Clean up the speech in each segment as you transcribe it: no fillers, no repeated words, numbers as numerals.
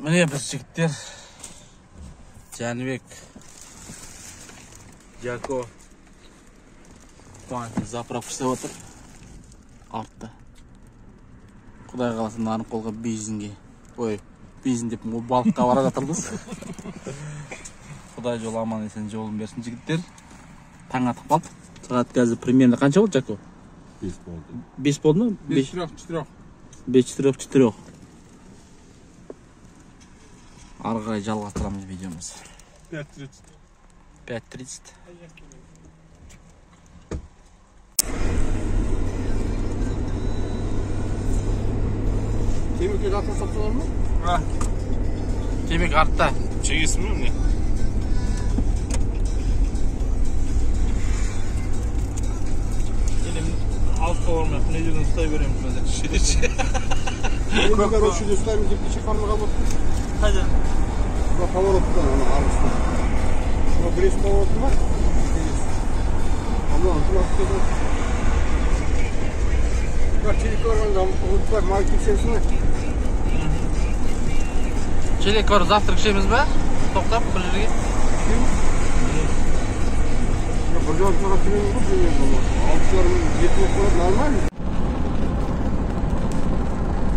Mine biz jigitler Janibek Jako Quvonchni zapravka ishlab o'tir. Ortda. Xudoy qalasa narib qo'lga benzinga. Qo'y, benzin deb balıqqa bora жатырбыз. Xudoy yo'l aman esen yo'lun bersin jigitler. Taң atib qoldi. Soat hozir примерно qancha bo'ldi Jako? 5 bo'ldi. 5 bo'ldimi? 5-4. 5-4. Ары қарай жалғастырамыз видеомыз. 5:30. Temek'e zaten satıyorlar mı? Ha. Temek artta. Çekilsin mi ne? Elim az kavurma yapın. Ne diyorsun ustayı görüyorum ben de. Temek'e roşu göstereyim deyip bir şey karnı kapattı. Hadi. Bu kavarottan onu almışlar. Bu bireş kavarotu var. Allah'ım şu vakti bak çelik oradan unutlar market içerisinde. Çelik var завтрак şeyimiz be. Toktap bir yerге. Ya buradan sonra kimin bu diyor bunu. Altlarım yetmek kadar normal mi?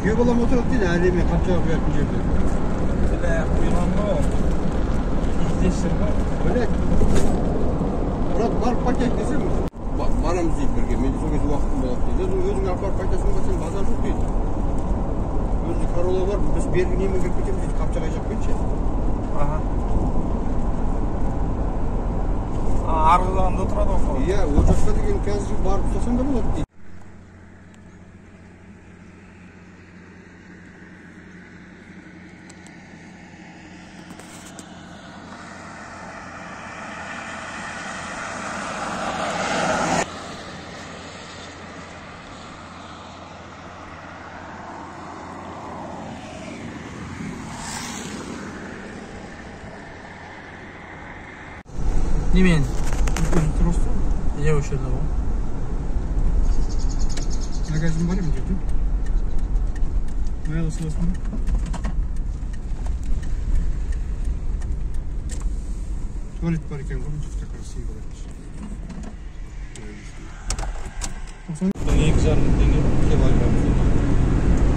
Göbala motor değil alemi kaçağı yapınca bir. Böyle uyulan mı? İhtiyaçları var. Öyle. Murat var paket desem mi? Baramız deyip birge. Men son kez vaktim болады дейді. Өзің апар пакетасын қылсаң базар жоқ дейді. Өзі Корола бар. Біз бергі немен кіріп кетеміз дейді. Қапчаға жақпайыншы. Aha. Арғыдағында тұрады ғой. Иә, ол жаққа деген қазір барып ұстасаң да болады дейді. Немен? Тұрысы? Иә, өш жерде ғой. Магазин бар ем деді. Майлы сыласын ба? Туалет бар екен ғой, жүзді красивый болады. 2,5 теңге килограмм.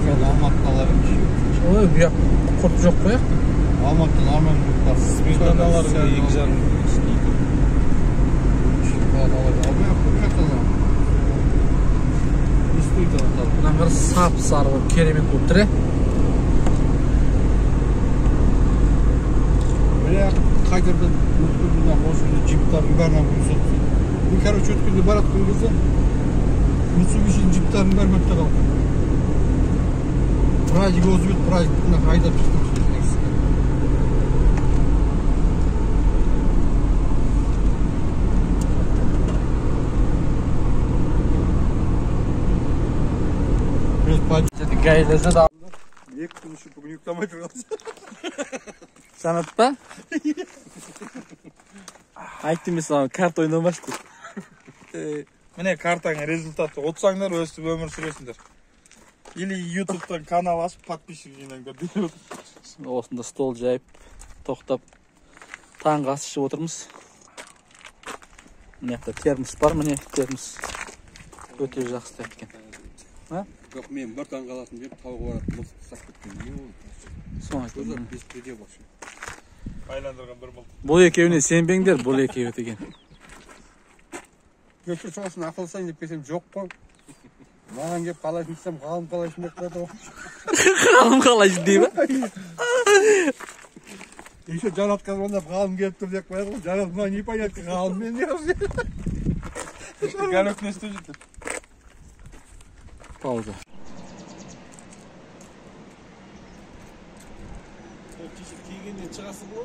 Қазір Алматыда аларым. Ой, bu yoq qurt yo'q bu yoqda. Алматыдан арман бар. Сметаналарга 2,5 Bundan bir sap sarı var, keremet bo'lib tur. Böyle qaytardan o'tkundan qo'shildi jiplarning baridan ko'rsatdi. Bu короче o'tkunda baratgan bo'lsa Mitsubishi jiplarning bari bitta qoldi. Prajiga o'zbek Prajdan haydab chiqdi. Gaylasa da Ek konuşup bugün yüklemeye kaldı. Sanatpa? Aytdim sana kart oynamasdı. Mine kartanga rezultatı otsаңдар өстіп өмір сүресіңдер. Или YouTube'dan kanal açıp подписчик жинаңдар деп. Осында стол жайып, тоқтап таңғы ас ішіп отырмыз. Мына жақта термос бар, міне термос. Өте жақсы екен. Yok men bir tane kalasın deyip tavuğu var atıp sak ketken. Ne oldu? Sonra Gözler biz prediye başlıyor. Aylandırgan bir bol. Бұл екеуіне сенбеңдер, бұл екеуі деген. Gökçe çoğusun akıl sayın deyip kesem yok mu? Mağan gelip kalaşın desem kalım kalaşın deyip koydu. Қалым қалай деймі? Еще Жанат kazandı kalım gelip dur deyip koydu. Жанат buna не понятно kalım ben ne yapayım? Galök ne istiyordu? Пауза. Kişi kiygenden çıkası bu.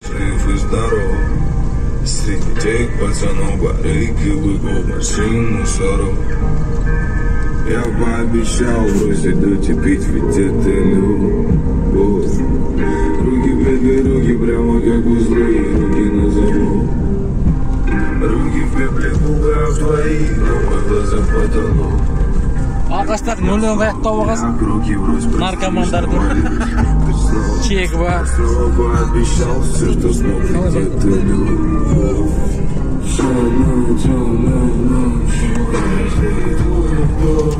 Жив и здоров. Среди тех пацанов барыги выгул машин мусоров. Я пообещал бросить дуть и пить, ведь это любовь. Руки бедные, руки прямо как узлы, руки на замок. Руки в пепле. Новый глаза потолок. Arkadaşlar noldan kayakta olacağız. Narkomanlar dur. Çek var. Снова обещал все, что смог сделать ты любовь. Самую темную ночь. Каждый твой вдох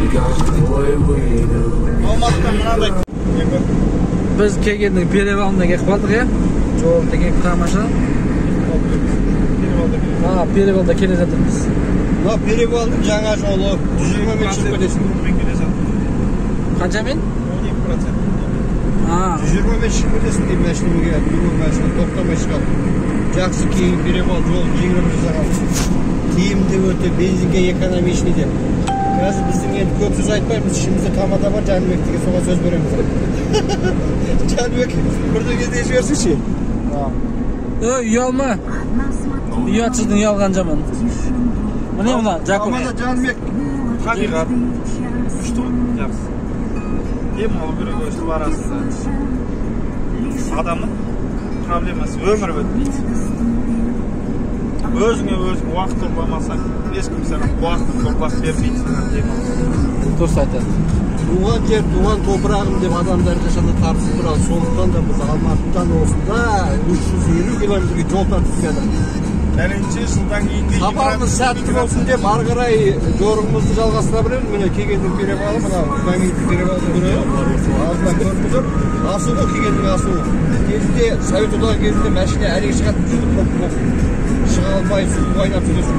и каждый твой выдох. Алматыдан мынандай Biz kelgandik Perevalniga kelib qoldik ya. Yo'ldagi tomosha. Ha, Perevalda kelajakmiz. Mına Perival'ın жаңа жолы 120 metre çıkıp ödesin. Qancha men? 12%. Ha, 120 metre çıkıp ödesin deyim ben şimdi geldim. Bir maşına toplamaya çıkalım. Жақсы кейін Perival жол жеңіл жасаған. Тиімді өте, бензинге экономичный деп. Қазір біздің енді көп сөз айтпаймыз, ішімізде қамада бар, Жәнібектіге соған сөз береміз. Жәнібек бірді кезде жіберсінші. uyalma. Uyatsыздың uyalған жаман. Mine mına, Jakub. Қамада Жәнібек. Табиғат. Күшті ғой, жақсы. Ем алу керек өстіп арасында. Адамның проблемасы өмір өтпейді. Өзіңе өзің уақыт ұрламасаң, ешкім саған уақытын ұрлап бермейді саған демалыс. Durs айтады. Туған жер, туған топырағым деп адамдар қашанда тартысып тұрады. Сондықтан да біз Алматыдан осында 350 километрге жол тартып келдік. Пәленше жылдан кейін де Сапарымыз сәтті болсын деп ары қарай жорығымызды жалғастыра береміз. Міне кегеннің Перевалы, мына Мәңгеліктің Перевалды көріп, алдынан көріп тұр. Асу ғой кегеннің асуы. Кезінде Совет одағы кезінде мәшіне әрең шығатын жүрді топ. Шыға алмай су қайнап жүресің.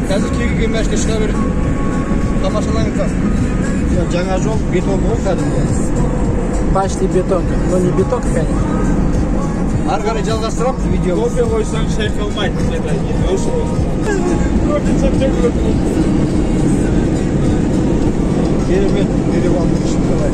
Қазір кегенген мәшіне шыға береді. Тамашалаңыздар. Жаңа жол бетон ғой кәдімгі. Почти бетон. Но не бетон, конечно. Ары қарай жалғастырамыз видеомызды. кофе қойсаң шайқалмайды. Керемет Перевалдың ішінде бар.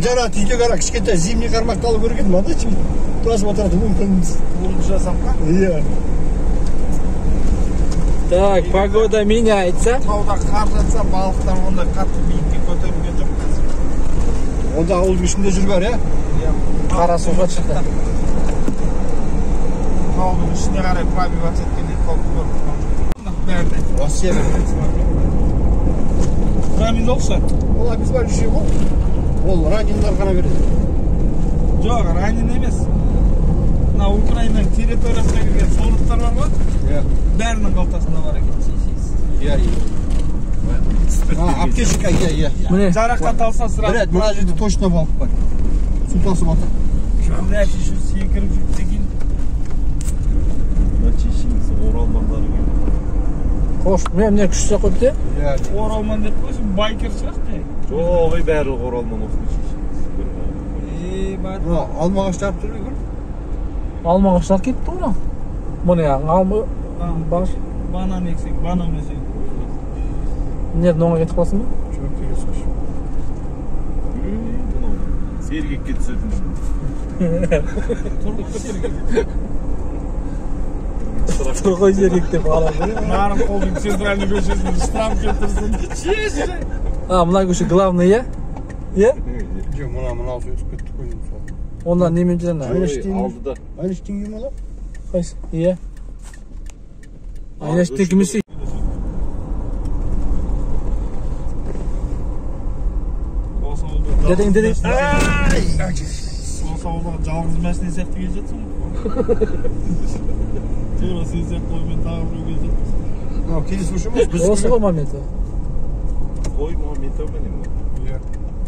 Жара түйге қара, кішкентай зимний қармақты алып көрген ма да чем тасып отырады мүмкінбіз. Бұрынғы жасамға. Иә. Так, погода меняется. Тауда қар жатса, балықтар ондай қатты биікке көтерілген жоқ қазір. Онда ауылдың ішінде жүргөр, иә? Қара суға шықты. Таудың ішіне қарай пробивать еткенде қауіпті көріп бәріне. Осы себеп. Прамин олшы? Ол обезболивающий ғой. Ол ранендер ғана береді. Жоқ, ранен емес. Мына Украинаның территориясына келген солдаттар бар ғой? Иә. Бәрінің қалтасында бар екен. Иә. Аптечка, иә. Mine. Жарақат алса сразу. Білет, мына жерде точно балық бар. Су тасып отыр. Нәтиже şu секіріп жүрді кейін. Нәтижесі оралмандары келді. Hoş, mene күшті қойды. Иә. Оралман деп қойсын, байкер сияқты. Жоқ, бәрі оралман осыны шешеміз. Бар. Алма ағаштар тұр егер. Alma ağaçlar gitti ona. Mine ya, alma baş. Банан ексең, банан өсең. Nereden ona getip kalsın mı? Çok tegesi қош. Сергекке түсетін. Тұрғой зерек деп алады. Нарым қолдың центральный көшесін штраф кетірсін. Ha, mına köşe главный ya? Ya? Жоқ, мынау өтіп кетті қой. Ondan nemin jirana? Алдыда. Айныштың кем ола? Qaysi? Iya. Aynaştaki misi. Dedin. Осы ауылдағы жалғыз мәшіне сияқты келе жатсың ғой. Тура сен сияқты оймен тағы біреу келе жатсың. Келесі көше ма? Осы ғой моменті. Ой, моменті менен. Иә.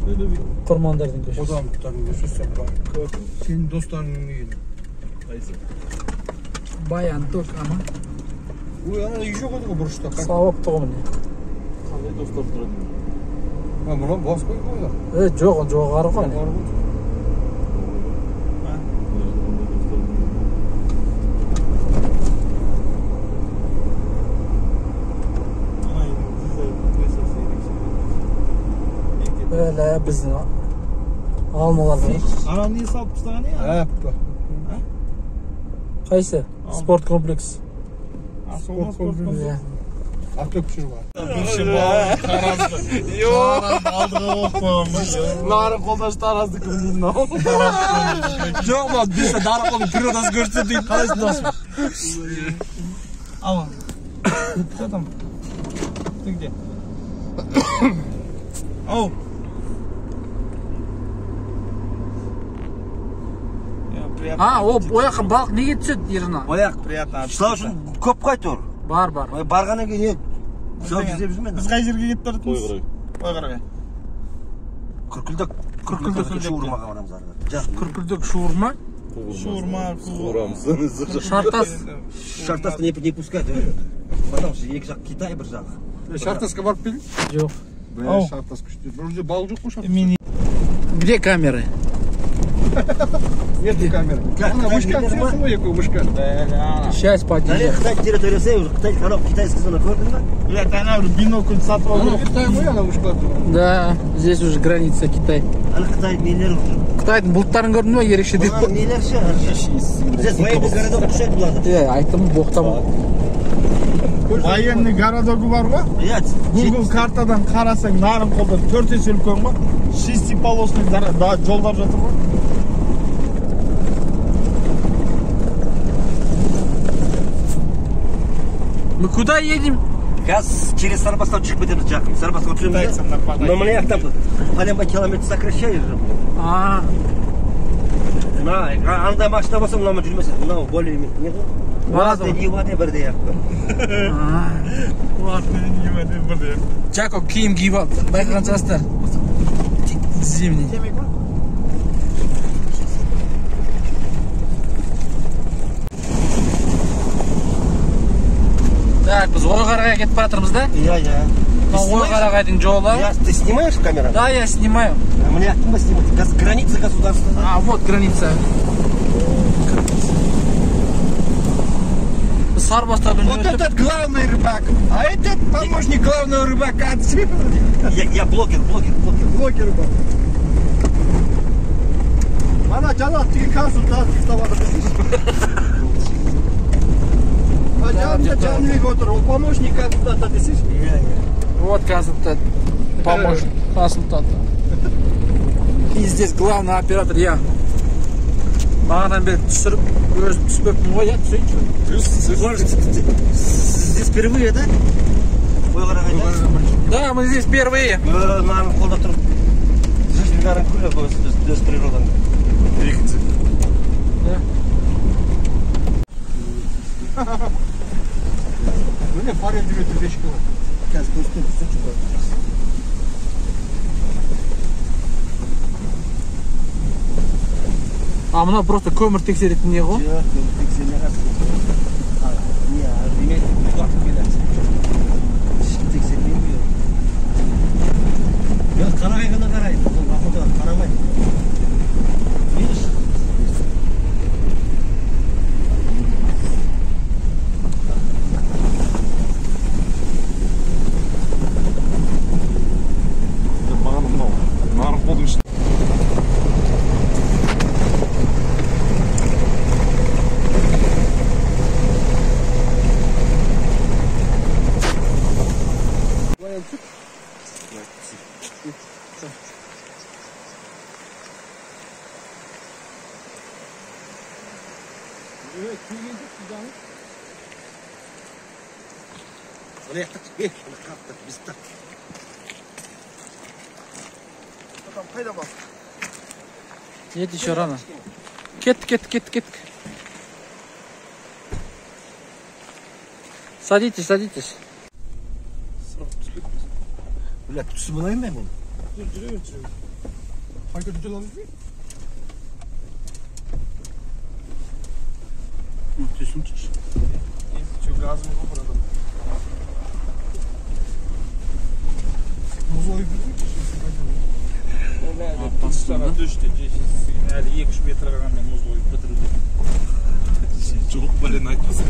Böyle bir Kurmandardın köşesi. Odamlıkların göçesi var. Senin dostlarının uyuyor. Qaysi? Bayan Tok ama. Bu yana iş yok o buruşta. Savok to'g'mi. Qanday do'stlar turadi? Ha buna bas koy koylar. Yo'q, jo'g'ari qo'y. Böyle bizim almalar var. Ana niye salıp tastagani ya? Ha. Qaysi? Sport kompleks. Sport kompleks. Avtobusur var. Yo'q. Aldığı o'qib Nari qo'ldash tarazdi kurdingmi? Yo'q, men bizda Nari qo'lning prirodasi ko'rsatdik. Qaysi do'st? Ama. Tamam. Где? Ау. Ha, o yoqqa baliq nega tushadi yerine? Oyak. Приятно. Shular uchun ko'p qaytor. Бар. Bargandan keyin shular izlab yurmaydi. Biz qayerga ketib turibmiz? Qo'yg'ira. Qirqilda shu urmaga boramiz hozir. Kurkulduk şuurma. Шаурма, Uramiz. Şartas. Шартаска не пускать. Потому что екі жақ Китай, бір жақ. Шартасқа барып келдің? Жоқ. Ау. Шартас күшті. Бұл жерде балық жоқ қой шартас. Мен Где камеры? Нету камеры. Ана мышка түсесің ғой екеу мышка. Сейчас подъезжай. Қытай территориясы, уже Қытай анау китайский зона көрдің ба? блядь, ана бір бинокль сатып Ана алып. Қытай ғой ана мышка. Да, здесь уже граница Китай. Ана Қытай нелері уже. Қытайдың бұлттарын көрдің ба? Ерекше деп. Бұлар нелер ше? Здесь военный городок ұқсайды бұларды. Айттым, боқтама. Военный городогы бар ғой? Иә, Google картадан қарасаң Нарынқолда 4 есе үлкен ғой. 6-полосный жолдар жатыр ғой. Мы куда едем? Сейчас через Сарбастан шығып кетеміз жақын. Сарбастан түсеміз. Но мына жақтан пәленбай километр сокращаешь же. Андай машина болса мынау жүрмесе. Мынау более не ғой? Уазды диваны бірдей ақ. Жакоб киім киіп алды. Байқағансыздар. Зимний. Так, біз Ойғарағайға кетіп жатырмыз да? Иә. Ойғарағайдың жолы. Ты снимаешь камеру? Да, я снимаю. Мне кім снимать? Граница государства. Вот граница. Сарбастардан Вот этот главный рыбак, а этот помощник главного рыбака. Я блогер. Блогер рыбак. Ана Жанат деген консультант ұстап жатыр. А Жанбек отыр, ол помощник консультанта десейші. Вот консультант. Помощник консультанта. И здесь главный оператор я. Мағанан бері түсіріп, өзім түспеппін ғой, я түсейінші. Здесь впервые, да? Ойғарағайда? Да, мы здесь первые. Маған қолда тұрып, жизньдарын көріп, өз природан. Двигаться. Да. Міне парень жүретін бешкі бар. Қазір көстен түсіп шығады. А мына просто көмір тексеретін не ғой? Жоқ, тексерме қасында. Не, демек, уақыт келесі. Тексермейді. Жоқ, қарағай ғана қарайды. Охота қарамай. Видишь? Маған мынау Нарынқолдың ішінде Мына жақта шықпек, қаптық, біз тақ. Қайда бар? Нет, еще рано. Кеттік. Садитесь. Бля, түсіп алайын ба мен? Жүре бер. Hayka tutulalım mı? Tüsün çiş. Çok gazım yok burada. Muz oyup durmuş. Sana düştü. Yani 2-3 metre kadar muz koyup bitirildi. Çok böyle aytmasın.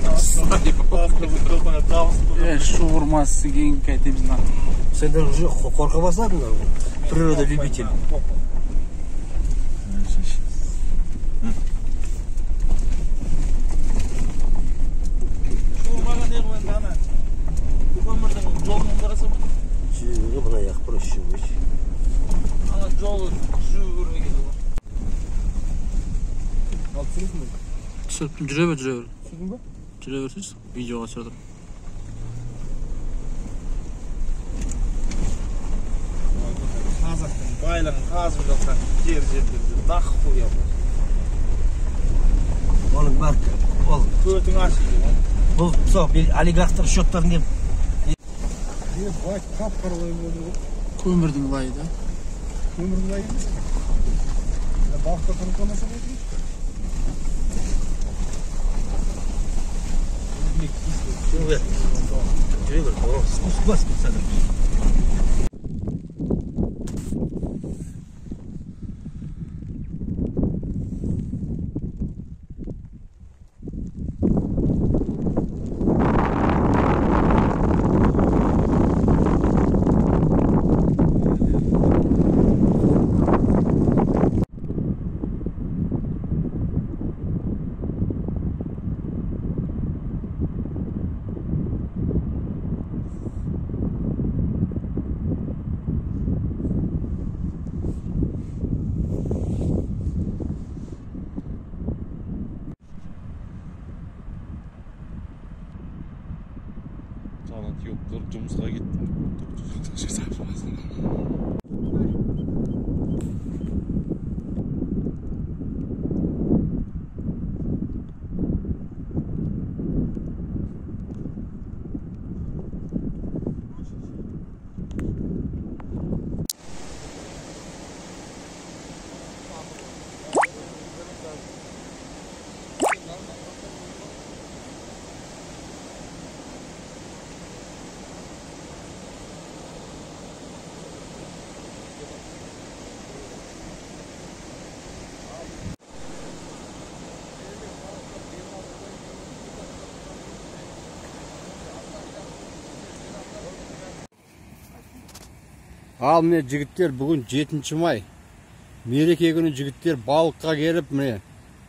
Şu vurması keyin kaytayımız. Senden уже korka basardın da. Природа любитель. Şu bana ne koyun ana? Bu kömürden yolunun burası mı? Şimdi buna yak proşu. Ama yolu şu yürüye gidiyor. Altınız mı? Жүрөбөр. Sürdün mü? Жүрөбөрсүз. Видеого түсүрдүм. Қазақтың байлығын қазып жатқан жерлерде дақ қояды. Onun barkı. Ol. Көтің ашиды. Bu sok bir oligarxlar счеттарын деп. Vay kapkara oyun oluyor. Көмүрдүн ылайы да. Kömürün ayı mı? Bakta tanıtlaması mı? Şimdi. Şuraya bak. Spus bas git sana. Sanat yoktur, жұмысқа кеттім. Al mine jigitler bugün 7 may. Мереке күні жігіттер балыққа келіп міне.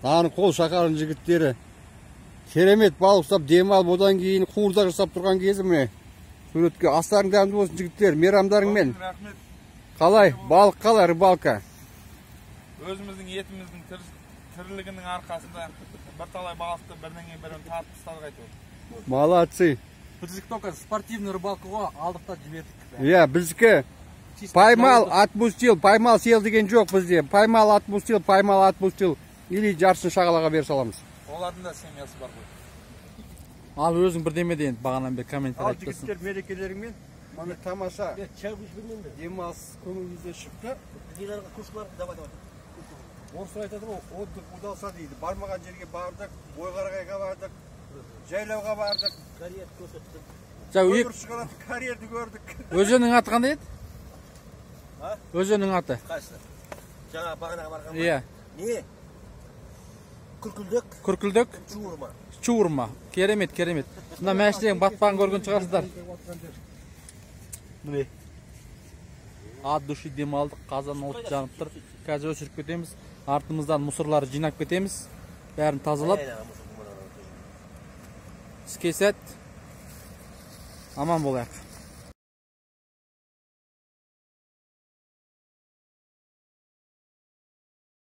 Дарын қол шақарын жігіттері. Керемет балық ұстап демалып одан кейін қуырдақ жасап тұрған кезі міне. Суретке астарың дәмді болсын жігіттер, мейрамдарыңмен. Рахмет. Қалай? Балық қалай, рыбалка? Өзіміздің етіміздің тірлігінің арқасында бірталай балықты бірінен кейін бірін тартып ұстадық әйтеуір. Молодцы. Біздікі только спортивный рыбалка ғой, алдық та жібердік. Иә, біздікі поймал, отпустил, поймал, сел деген жоқ бізде. Поймал, отпустил. Или жарысын шағалаға бере саламыз. Олардың да семьясы бар ғой. Ал өзің бірдеме дейін бағанан бері комментар Ал айтпасын. жігіттер мерекелеріңмен міне тамаша Çay kuşlarından da. демалыс көңілімізде шықты. Diğer kuşlar давай. Орысlar айтады ғой, отдых удался дейді. Бармаған жерге бардық, Бойқарағайға бардық, жайлауға бардық. Kariyat koşattık. Көмір шығаратын карьерді көрдік. Өзенің аты қандай еді? Ha? Өзенің аты. Kaçtı? Cana bağına vargan. Иә. Ne? Kürküldük. Күркілдік, Çuğurma. Чуырма. Керемет. Мына мәшінен батпағын көрген шығарсыздар. Ne? От души демалдық, қазан от жанып тұр. Қазір өшіріп кетеміз. Артымыздан мұсырларды жинап кетеміз. Бәрін тазалап. Іске сәт. Аман болайық.